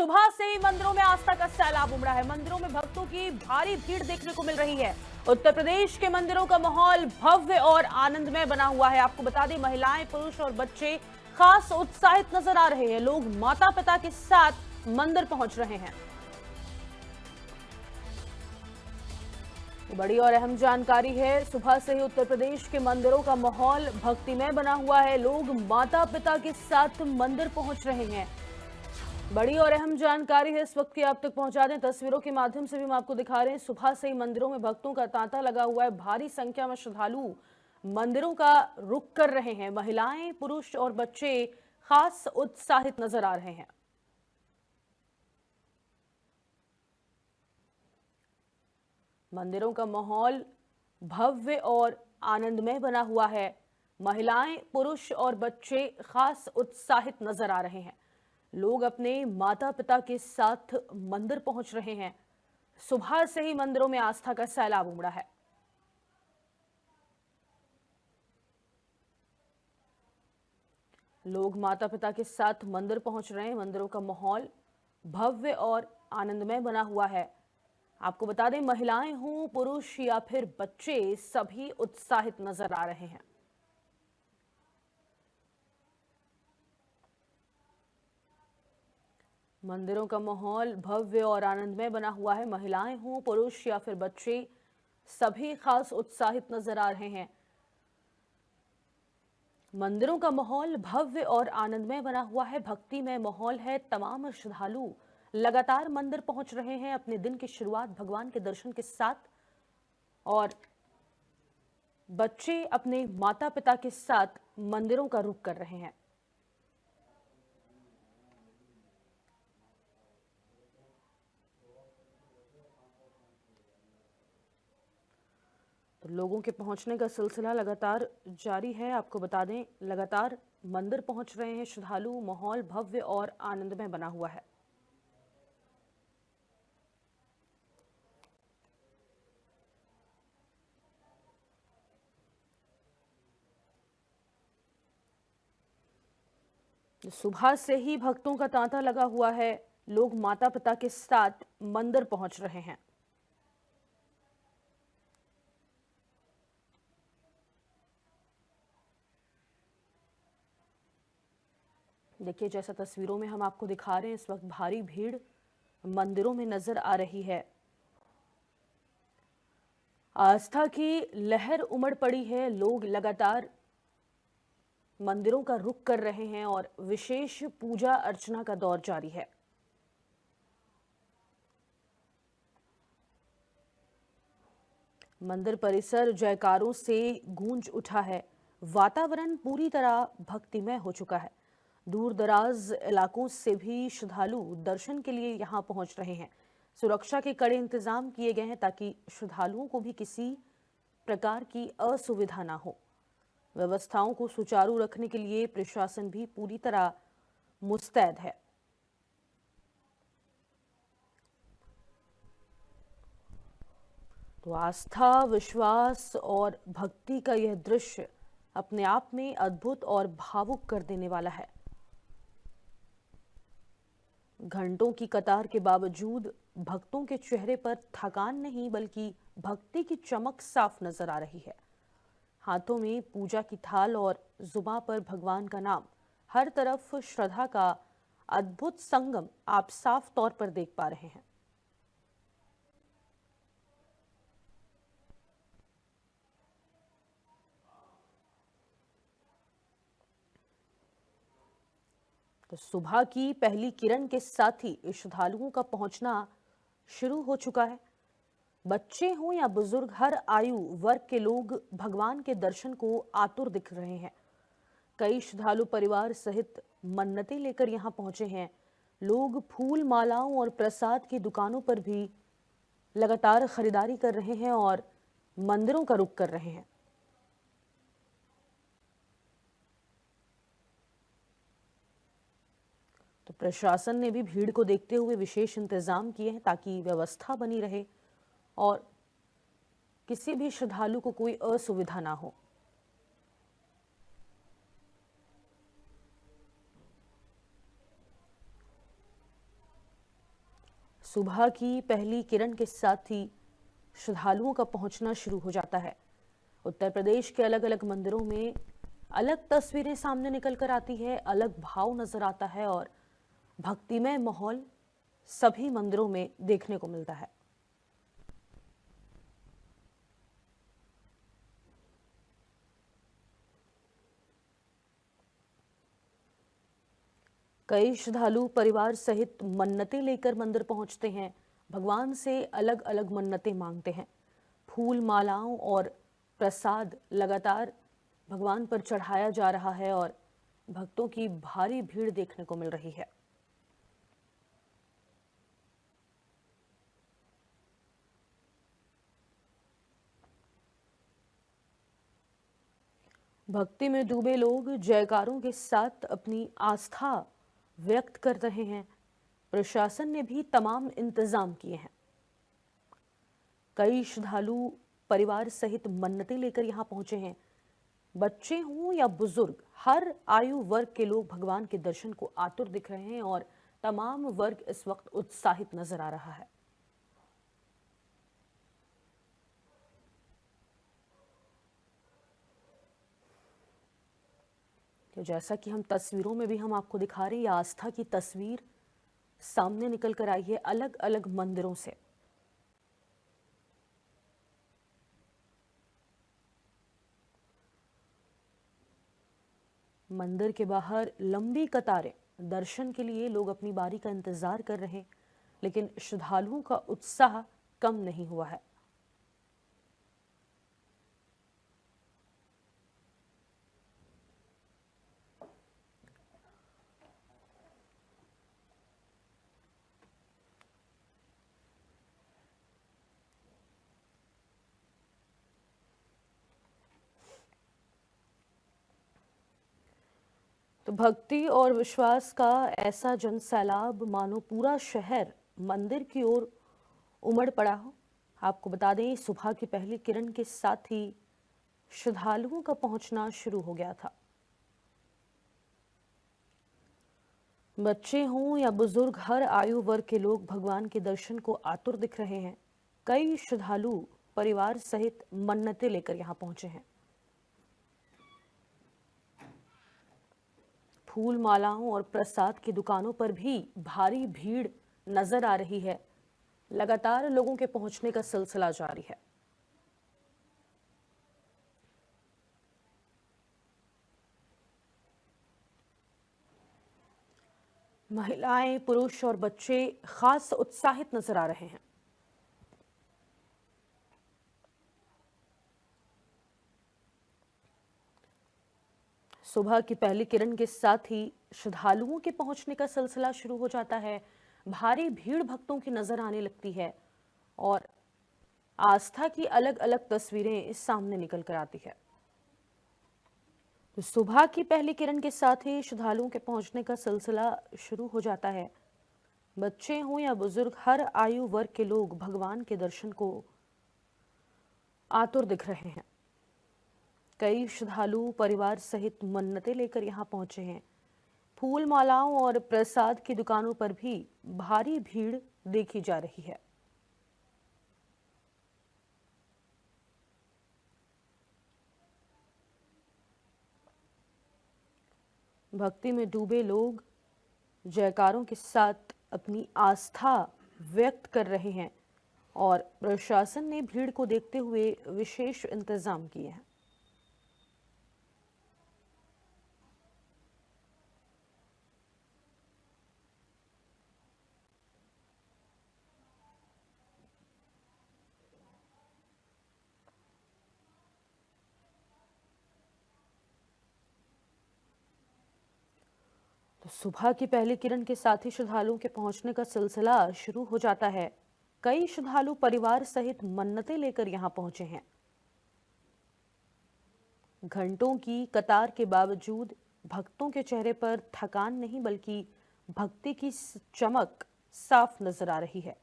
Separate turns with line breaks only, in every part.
सुबह से ही मंदिरों में आस्था का सैलाब उमड़ा है। मंदिरों में भक्तों की भारी भीड़ देखने को मिल रही है। उत्तर प्रदेश के मंदिरों का माहौल भव्य और आनंदमय बना हुआ है। आपको बता दें, महिलाएं, पुरुष और बच्चे खास उत्साहित नजर आ रहे हैं। लोग माता पिता के साथ मंदिर पहुंच रहे हैं। बड़ी और अहम जानकारी है। सुबह से ही उत्तर प्रदेश के मंदिरों का माहौल भक्तिमय बना हुआ है। लोग माता पिता के साथ मंदिर पहुंच रहे हैं। बड़ी और अहम जानकारी है इस वक्त की आप तक पहुंचा दें। तस्वीरों के माध्यम से भी हम आपको दिखा रहे हैं। सुबह से ही मंदिरों में भक्तों का तांता लगा हुआ है। भारी संख्या में श्रद्धालु मंदिरों का रुख कर रहे हैं। महिलाएं, पुरुष और बच्चे खास उत्साहित नजर आ रहे हैं। मंदिरों का माहौल भव्य और आनंदमय बना हुआ है। महिलाएं, पुरुष और बच्चे खास उत्साहित नजर आ रहे हैं। लोग अपने माता पिता के साथ मंदिर पहुंच रहे हैं। सुबह से ही मंदिरों में आस्था का सैलाब उमड़ा है। लोग माता पिता के साथ मंदिर पहुंच रहे हैं। मंदिरों का माहौल भव्य और आनंदमय बना हुआ है। आपको बता दें, महिलाएं हों, पुरुष या फिर बच्चे, सभी उत्साहित नजर आ रहे हैं। मंदिरों का माहौल भव्य और आनंदमय बना हुआ है। महिलाएं हों, पुरुष या फिर बच्चे, सभी खास उत्साहित नजर आ रहे हैं। मंदिरों का माहौल भव्य और आनंदमय बना हुआ है। भक्तिमय माहौल है। तमाम श्रद्धालु लगातार मंदिर पहुंच रहे हैं अपने दिन की शुरुआत भगवान के दर्शन के साथ, और बच्चे अपने माता पिता के साथ मंदिरों का रुख कर रहे हैं। तो लोगों के पहुंचने का सिलसिला लगातार जारी है। आपको बता दें, लगातार मंदिर पहुंच रहे हैं श्रद्धालु। माहौल भव्य और आनंदमय बना हुआ है। सुबह से ही भक्तों का तांता लगा हुआ है। लोग माता पिता के साथ मंदिर पहुंच रहे हैं। देखिए, जैसा तस्वीरों में हम आपको दिखा रहे हैं, इस वक्त भारी भीड़ मंदिरों में नजर आ रही है। आस्था की लहर उमड़ पड़ी है। लोग लगातार मंदिरों का रुख कर रहे हैं और विशेष पूजा अर्चना का दौर जारी है। मंदिर परिसर जयकारों से गूंज उठा है। वातावरण पूरी तरह भक्तिमय हो चुका है। दूर दराज इलाकों से भी श्रद्धालु दर्शन के लिए यहां पहुंच रहे हैं। सुरक्षा के कड़े इंतजाम किए गए हैं ताकि श्रद्धालुओं को भी किसी प्रकार की असुविधा ना हो। व्यवस्थाओं को सुचारू रखने के लिए प्रशासन भी पूरी तरह मुस्तैद है। तो आस्था, विश्वास और भक्ति का यह दृश्य अपने आप में अद्भुत और भावुक कर देने वाला है। घंटों की कतार के बावजूद भक्तों के चेहरे पर थकान नहीं, बल्कि भक्ति की चमक साफ नजर आ रही है। हाथों में पूजा की थाल और जुबां पर भगवान का नाम। हर तरफ श्रद्धा का अद्भुत संगम आप साफ तौर पर देख पा रहे हैं। तो सुबह की पहली किरण के साथ ही श्रद्धालुओं का पहुंचना शुरू हो चुका है। बच्चे हों या बुजुर्ग, हर आयु वर्ग के लोग भगवान के दर्शन को आतुर दिख रहे हैं। कई श्रद्धालु परिवार सहित मन्नतें लेकर यहां पहुंचे हैं। लोग फूल, मालाओं और प्रसाद की दुकानों पर भी लगातार खरीदारी कर रहे हैं और मंदिरों का रुख कर रहे हैं। तो प्रशासन ने भी भीड़ को देखते हुए विशेष इंतजाम किए हैं ताकि व्यवस्था बनी रहे और किसी भी श्रद्धालु को कोई असुविधा ना हो। सुबह की पहली किरण के साथ ही श्रद्धालुओं का पहुंचना शुरू हो जाता है। उत्तर प्रदेश के अलग अलग मंदिरों में अलग तस्वीरें सामने निकल कर आती है, अलग भाव नजर आता है और भक्तिमय माहौल सभी मंदिरों में देखने को मिलता है। कई श्रद्धालु परिवार सहित मन्नतें लेकर मंदिर पहुंचते हैं, भगवान से अलग अलग मन्नतें मांगते हैं। फूल, मालाओं और प्रसाद लगातार भगवान पर चढ़ाया जा रहा है और भक्तों की भारी भीड़ देखने को मिल रही है। भक्ति में डूबे लोग जयकारों के साथ अपनी आस्था व्यक्त कर रहे हैं। प्रशासन ने भी तमाम इंतजाम किए हैं। कई श्रद्धालु परिवार सहित मन्नतें लेकर यहां पहुंचे हैं। बच्चे हों या बुजुर्ग, हर आयु वर्ग के लोग भगवान के दर्शन को आतुर दिख रहे हैं और तमाम वर्ग इस वक्त उत्साहित नजर आ रहा है। तो जैसा कि हम तस्वीरों में भी हम आपको दिखा रहे हैं, ये आस्था की तस्वीर सामने निकल कर आई है अलग अलग मंदिरों से। मंदिर के बाहर लंबी कतारें, दर्शन के लिए लोग अपनी बारी का इंतजार कर रहे हैं, लेकिन श्रद्धालुओं का उत्साह कम नहीं हुआ है। तो भक्ति और विश्वास का ऐसा जनसैलाब मानो पूरा शहर मंदिर की ओर उमड़ पड़ा हो। आपको बता दें, सुबह की पहली किरण के साथ ही श्रद्धालुओं का पहुंचना शुरू हो गया था। बच्चे हों या बुजुर्ग, हर आयु वर्ग के लोग भगवान के दर्शन को आतुर दिख रहे हैं। कई श्रद्धालु परिवार सहित मन्नतें लेकर यहां पहुंचे हैं। फूल, मालाओं और प्रसाद की दुकानों पर भी भारी भीड़ नजर आ रही है। लगातार लोगों के पहुंचने का सिलसिला जारी है। महिलाएं, पुरुष और बच्चे खास उत्साहित नजर आ रहे हैं। सुबह की पहली किरण के साथ ही श्रद्धालुओं के पहुंचने का सिलसिला शुरू हो जाता है। भारी भीड़ भक्तों की नजर आने लगती है और आस्था की अलग अलग तस्वीरें इस सामने निकल कर आती है। तो सुबह की पहली किरण के साथ ही श्रद्धालुओं के पहुंचने का सिलसिला शुरू हो जाता है। बच्चे हों या बुजुर्ग, हर आयु वर्ग के लोग भगवान के दर्शन को आतुर दिख रहे हैं। कई श्रद्धालु परिवार सहित मन्नतें लेकर यहां पहुंचे हैं। फूल, मालाओं और प्रसाद की दुकानों पर भी भारी भीड़ देखी जा रही है। भक्ति में डूबे लोग जयकारों के साथ अपनी आस्था व्यक्त कर रहे हैं और प्रशासन ने भीड़ को देखते हुए विशेष इंतजाम किए हैं। तो सुबह की पहली किरण के साथ ही श्रद्धालुओं के पहुंचने का सिलसिला शुरू हो जाता है। कई श्रद्धालु परिवार सहित मन्नतें लेकर यहां पहुंचे हैं। घंटों की कतार के बावजूद भक्तों के चेहरे पर थकान नहीं, बल्कि भक्ति की चमक साफ नजर आ रही है।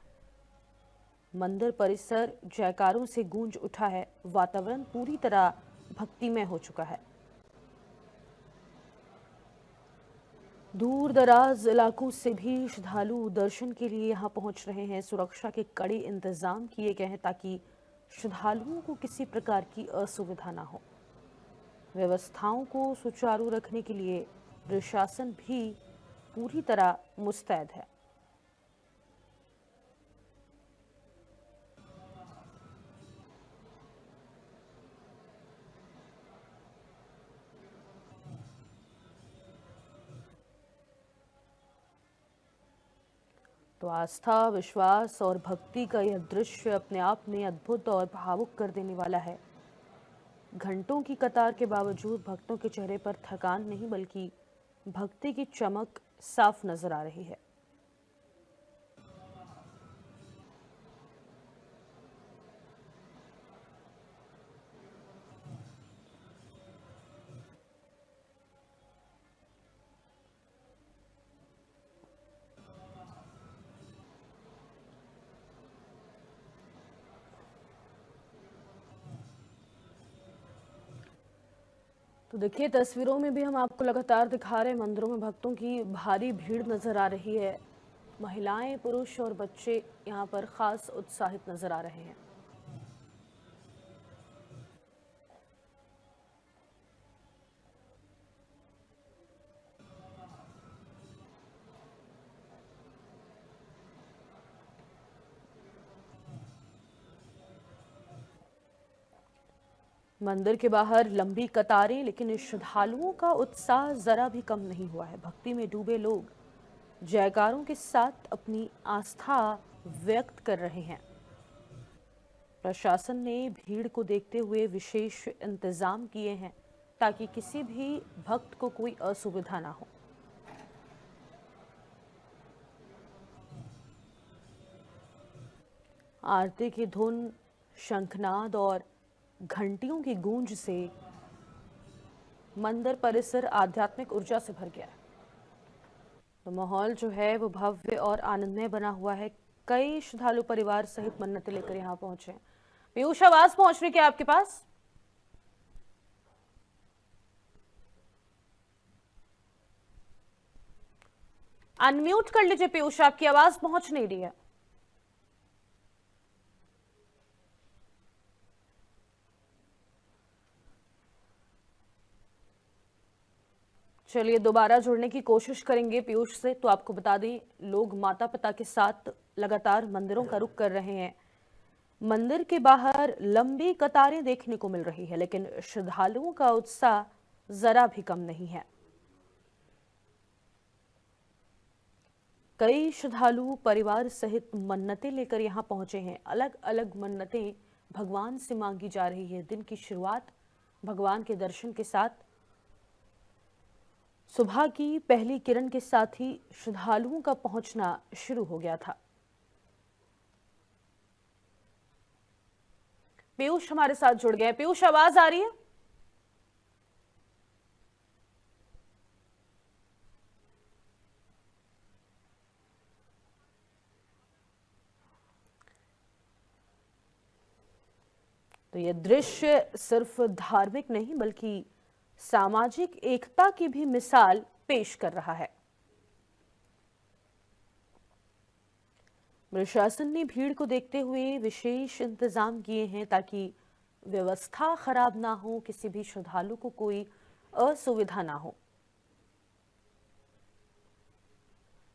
मंदिर परिसर जयकारों से गूंज उठा है। वातावरण पूरी तरह भक्तिमय हो चुका है। दूर दराज इलाकों से भी श्रद्धालु दर्शन के लिए यहाँ पहुंच रहे हैं। सुरक्षा के कड़े इंतजाम किए गए हैं ताकि श्रद्धालुओं को किसी प्रकार की असुविधा ना हो। व्यवस्थाओं को सुचारू रखने के लिए प्रशासन भी पूरी तरह मुस्तैद है। तो आस्था, विश्वास और भक्ति का यह दृश्य अपने आप में अद्भुत और भावुक कर देने वाला है। घंटों की कतार के बावजूद भक्तों के चेहरे पर थकान नहीं बल्कि भक्ति की चमक साफ नजर आ रही है। तो देखिए, तस्वीरों में भी हम आपको लगातार दिखा रहे हैं, मंदिरों में भक्तों की भारी भीड़ नजर आ रही है। महिलाएं, पुरुष और बच्चे यहाँ पर खास उत्साहित नजर आ रहे हैं। मंदिर के बाहर लंबी कतारें, लेकिन श्रद्धालुओं का उत्साह जरा भी कम नहीं हुआ है। भक्ति में डूबे लोग जयकारों के साथ अपनी आस्था व्यक्त कर रहे हैं। प्रशासन ने भीड़ को देखते हुए विशेष इंतजाम किए हैं ताकि किसी भी भक्त को कोई असुविधा ना हो। आरती की धुन, शंखनाद और घंटियों की गूंज से मंदिर परिसर आध्यात्मिक ऊर्जा से भर गया है। तो माहौल जो है वो भव्य और आनंदमय बना हुआ है। कई श्रद्धालु परिवार सहित मन्नतें लेकर यहाँ पहुंचे। पीयूष, आवाज पहुंच रही क्या आपके पास? अनम्यूट कर लीजिए पीयूष, आपकी आवाज पहुंच नहीं रही है। चलिए दोबारा जुड़ने की कोशिश करेंगे पीयूष से। तो आपको बता दें, लोग माता पिता के साथ लगातार मंदिरों का रुख कर रहे हैं। मंदिर के बाहर लंबी कतारें देखने को मिल रही है, लेकिन श्रद्धालुओं का उत्साह जरा भी कम नहीं है। कई श्रद्धालु परिवार सहित मन्नतें लेकर यहाँ पहुंचे हैं। अलग अलग मन्नतें भगवान से मांगी जा रही है। दिन की शुरुआत भगवान के दर्शन के साथ सुबह की पहली किरण के साथ ही श्रद्धालुओं का पहुंचना शुरू हो गया था। पीयूष हमारे साथ जुड़ गए। पीयूष, आवाज आ रही है? तो यह दृश्य सिर्फ धार्मिक नहीं बल्कि सामाजिक एकता की भी मिसाल पेश कर रहा है। प्रशासन ने भीड़ को देखते हुए विशेष इंतजाम किए हैं ताकि व्यवस्था खराब ना हो, किसी भी श्रद्धालु को कोई असुविधा ना हो।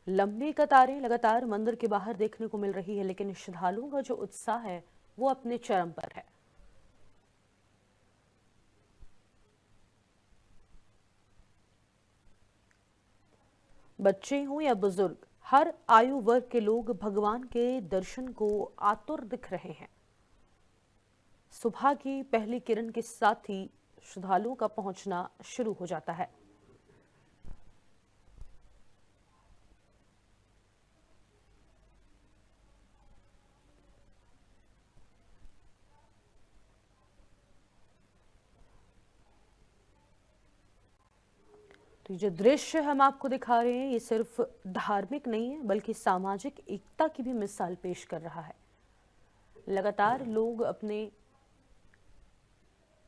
लंबी कतारें लगातार मंदिर के बाहर देखने को मिल रही है, लेकिन श्रद्धालुओं का जो उत्साह है वो अपने चरम पर है। बच्चे हों या बुजुर्ग, हर आयु वर्ग के लोग भगवान के दर्शन को आतुर दिख रहे हैं। सुबह की पहली किरण के साथ ही श्रद्धालुओं का पहुंचना शुरू हो जाता है। तो जो दृश्य हम आपको दिखा रहे हैं ये सिर्फ धार्मिक नहीं है बल्कि सामाजिक एकता की भी मिसाल पेश कर रहा है। लगातार लोग अपने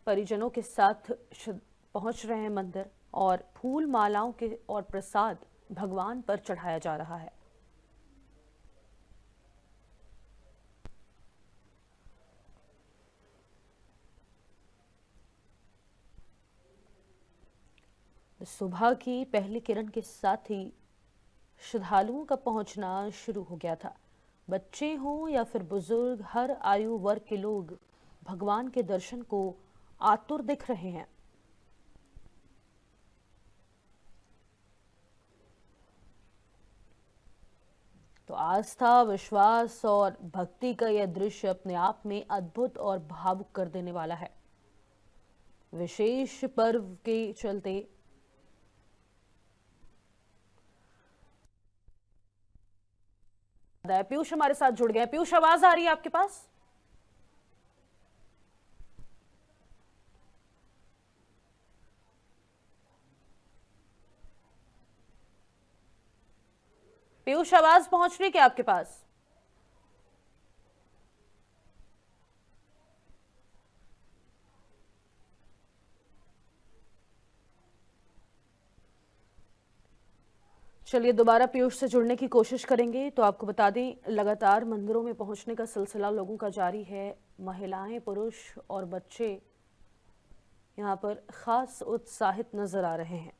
परिजनों के साथ पहुंच रहे हैं मंदिर और फूल मालाओं के और प्रसाद भगवान पर चढ़ाया जा रहा है। सुबह की पहली किरण के साथ ही श्रद्धालुओं का पहुंचना शुरू हो गया था। बच्चे हों या फिर बुजुर्ग, हर आयु वर्ग के लोग भगवान के दर्शन को आतुर दिख रहे हैं। तो आस्था, विश्वास और भक्ति का यह दृश्य अपने आप में अद्भुत और भावुक कर देने वाला है। विशेष पर्व के चलते पीयूष हमारे साथ जुड़ गए। पीयूष, आवाज आ रही है आपके पास? पीयूष, आवाज पहुंच रही है क्या आपके पास? चलिए दोबारा पीयूष से जुड़ने की कोशिश करेंगे। तो आपको बता दें, लगातार मंदिरों में पहुंचने का सिलसिला लोगों का जारी है। महिलाएं, पुरुष और बच्चे यहां पर खास उत्साहित नजर आ रहे हैं।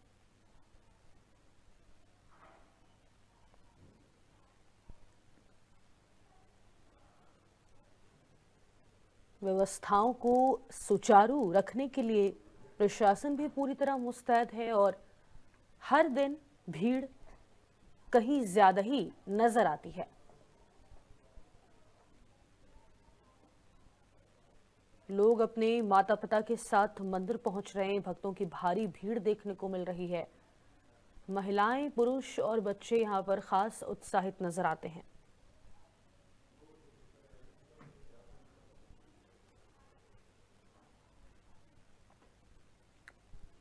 व्यवस्थाओं को सुचारू रखने के लिए प्रशासन भी पूरी तरह मुस्तैद है और हर दिन भीड़ कहीं ज्यादा ही नजर आती है। लोग अपने माता पिता के साथ मंदिर पहुंच रहे हैं। भक्तों की भारी भीड़ देखने को मिल रही है। महिलाएं, पुरुष और बच्चे यहां पर खास उत्साहित नजर आते हैं।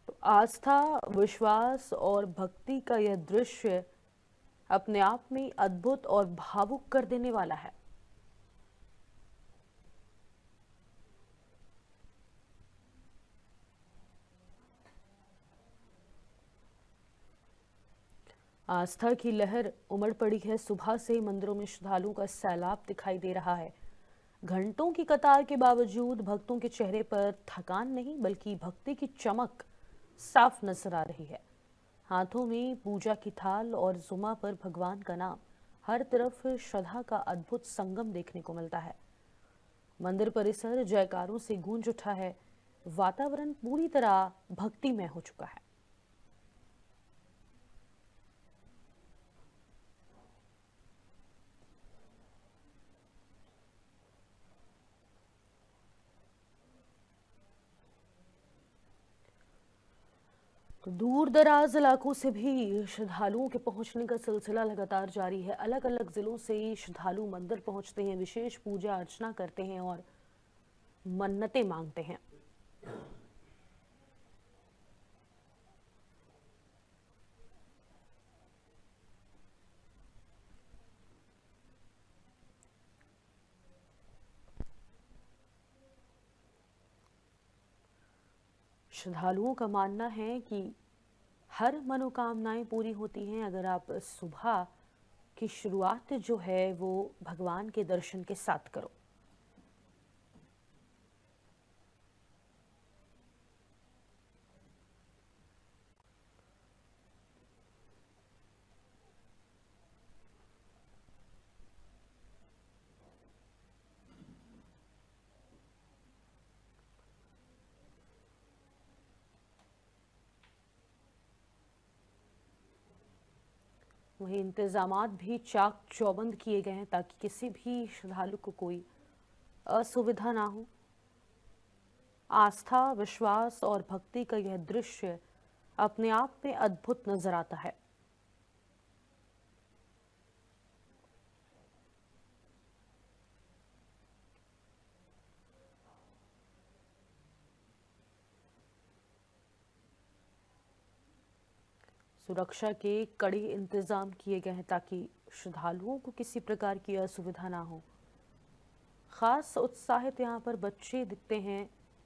तो आस्था, विश्वास और भक्ति का यह दृश्य अपने आप में अद्भुत और भावुक कर देने वाला है। आस्था की लहर उमड़ पड़ी है। सुबह से मंदिरों में श्रद्धालुओं का सैलाब दिखाई दे रहा है। घंटों की कतार के बावजूद भक्तों के चेहरे पर थकान नहीं, बल्कि भक्ति की चमक साफ नजर आ रही है। हाथों में पूजा की थाल और जुमा पर भगवान का नाम, हर तरफ श्रद्धा का अद्भुत संगम देखने को मिलता है। मंदिर परिसर जयकारों से गूंज उठा है। वातावरण पूरी तरह भक्तिमय हो चुका है। तो दूर दराज इलाकों से भी श्रद्धालुओं के पहुंचने का सिलसिला लगातार जारी है। अलग अलग जिलों से श्रद्धालु मंदिर पहुंचते हैं, विशेष पूजा अर्चना करते हैं और मन्नतें मांगते हैं। श्रद्धालुओं का मानना है कि हर मनोकामनाएं पूरी होती हैं अगर आप सुबह की शुरुआत जो है वो भगवान के दर्शन के साथ करो। वहीं इंतजामात भी चाक चौबंद किए गए हैं ताकि किसी भी श्रद्धालु को कोई असुविधा ना हो। आस्था, विश्वास और भक्ति का यह दृश्य अपने आप में अद्भुत नजर आता है। सुरक्षा के कड़े इंतजाम किए गए हैं ताकि श्रद्धालुओं को किसी प्रकार की असुविधा ना हो। खास उत्साहित यहाँ पर बच्चे दिखते हैं।